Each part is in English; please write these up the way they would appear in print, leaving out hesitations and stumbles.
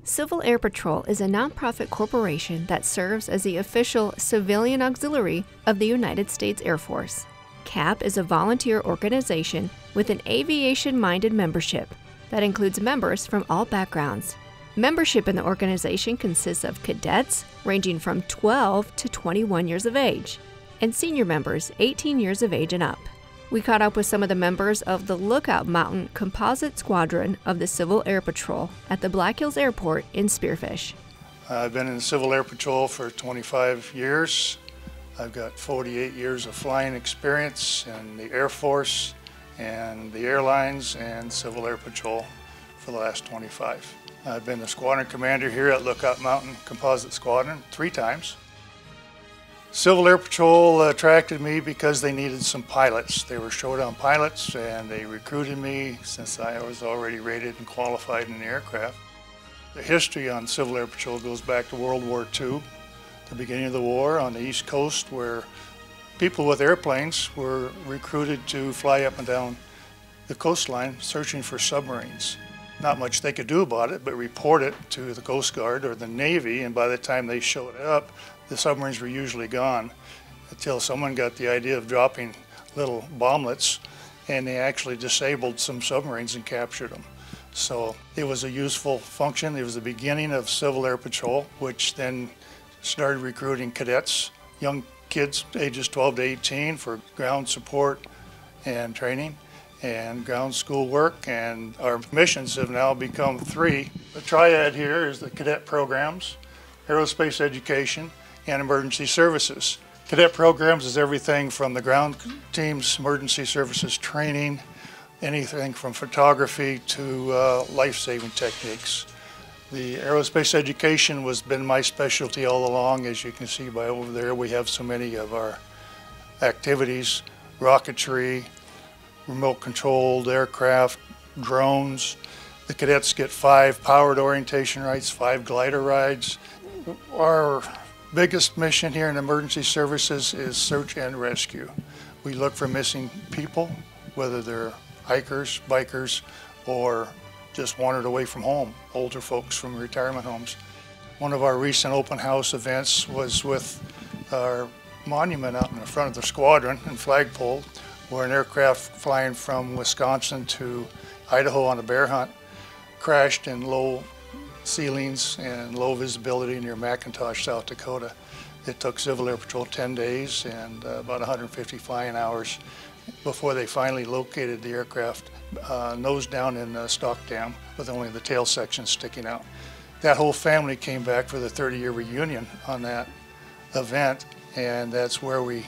Civil Air Patrol is a nonprofit corporation that serves as the official civilian auxiliary of the United States Air Force. CAP is a volunteer organization with an aviation-minded membership that includes members from all backgrounds. Membership in the organization consists of cadets ranging from 12 to 21 years of age, and senior members 18 years of age and up. We caught up with some of the members of the Lookout Mountain Composite Squadron of the Civil Air Patrol at the Black Hills Airport in Spearfish. I've been in the Civil Air Patrol for 25 years. I've got 48 years of flying experience in the Air Force and the airlines and Civil Air Patrol for the last 25. I've been the squadron commander here at Lookout Mountain Composite Squadron 3 times. Civil Air Patrol attracted me because they needed some pilots. They were short on pilots and they recruited me since I was already rated and qualified in the aircraft. The history on Civil Air Patrol goes back to World War II, the beginning of the war on the East Coast, where people with airplanes were recruited to fly up and down the coastline searching for submarines. Not much they could do about it, but report it to the Coast Guard or the Navy, and by the time they showed up, the submarines were usually gone until someone got the idea of dropping little bomblets, and they actually disabled some submarines and captured them. So it was a useful function. It was the beginning of Civil Air Patrol, which then started recruiting cadets, young kids ages 12 to 18 for ground support and training and ground school work, and our missions have now become 3. The triad here is the cadet programs, aerospace education, and emergency services. Cadet programs is everything from the ground team's emergency services training, anything from photography to life-saving techniques. The aerospace education has been my specialty all along. As you can see by over there, we have so many of our activities: rocketry, remote-controlled aircraft, drones. The cadets get 5 powered orientation rides, 5 glider rides. Our biggest mission here in emergency services is search and rescue. We look for missing people, whether they're hikers, bikers, or just wandered away from home, older folks from retirement homes. One of our recent open house events was with our monument out in the front of the squadron in Flagpole, where an aircraft flying from Wisconsin to Idaho on a bear hunt crashed in low ceilings and low visibility near McIntosh, South Dakota. It took Civil Air Patrol 10 days and about 150 flying hours before they finally located the aircraft nose down in Stock Dam with only the tail section sticking out. That whole family came back for the 30-year reunion on that event, and that's where we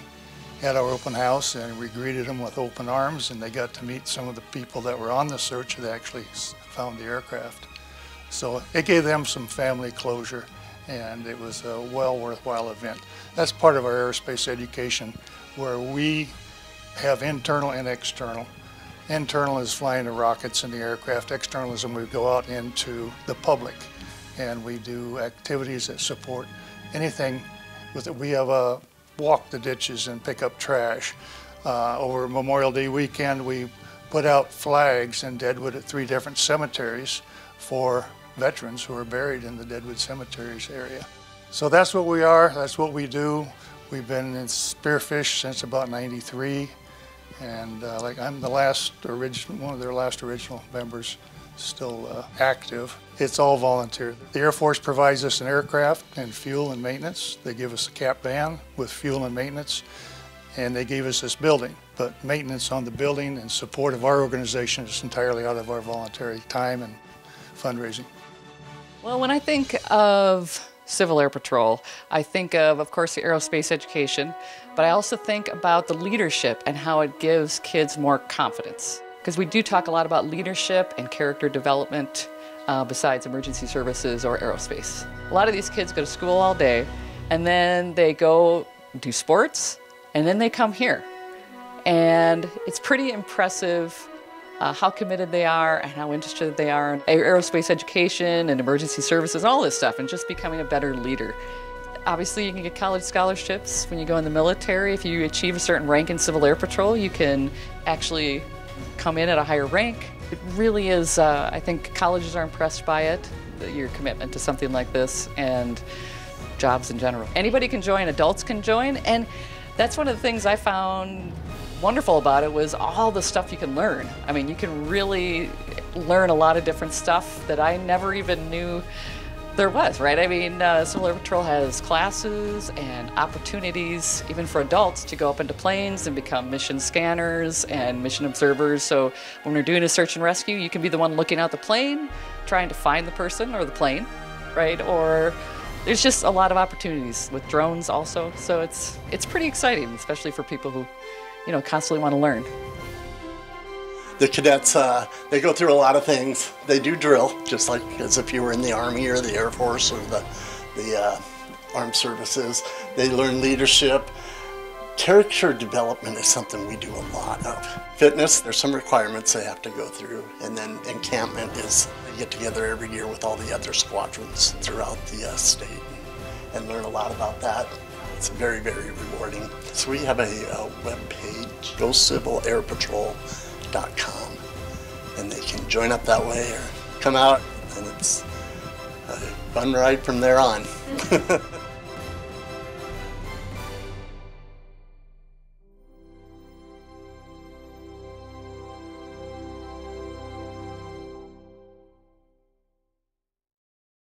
had our open house, and we greeted them with open arms, and they got to meet some of the people that were on the search that actually found the aircraft. So it gave them some family closure, and it was a well worthwhile event. That's part of our aerospace education, where we have internal and external. Internal is flying the rockets in the aircraft. External is when we go out into the public, and we do activities that support anything with it. We have a walk the ditches and pick up trash. Over Memorial Day weekend, we put out flags in Deadwood at 3 different cemeteries for veterans who are buried in the Deadwood Cemeteries area. So that's what we are, that's what we do. We've been in Spearfish since about '93, and I'm the one of their last original members, still active. It's all volunteer. The Air Force provides us an aircraft and fuel and maintenance. They give us a CAP van with fuel and maintenance, and they gave us this building. But maintenance on the building and support of our organization is entirely out of our voluntary time and fundraising. Well, when I think of Civil Air Patrol, I think of course, the aerospace education, but I also think about the leadership and how it gives kids more confidence. Because we do talk a lot about leadership and character development besides emergency services or aerospace. A lot of these kids go to school all day, and then they go do sports, and then they come here. And it's pretty impressive how committed they are and how interested they are in aerospace education and emergency services and all this stuff, and just becoming a better leader. Obviously, you can get college scholarships when you go in the military. If you achieve a certain rank in Civil Air Patrol, you can actually come in at a higher rank. It really is, I think colleges are impressed by it. your commitment to something like this and jobs in general. Anybody can join, adults can join, and that's one of the things I found wonderful about it was all the stuff you can learn. I mean, you can really learn a lot of different stuff that I never even knew there was, right? I mean, Civil Air Patrol has classes and opportunities, even for adults, to go up into planes and become mission scanners and mission observers. So when we're doing a search and rescue, you can be the one looking out the plane, trying to find the person or the plane, right? Or there's just a lot of opportunities with drones also. So it's pretty exciting, especially for people who, constantly want to learn. The cadets, they go through a lot of things. They do drill, just like as if you were in the Army or the Air Force or the Armed Services. They learn leadership. Character development is something we do a lot of. Fitness, there's some requirements they have to go through. And then encampment is, they get together every year with all the other squadrons throughout the state and learn a lot about that. It's very, very rewarding. So we have a web page, GoCivilAirPatrol.com, and they can join up that way or come out, and it's a fun ride from there on.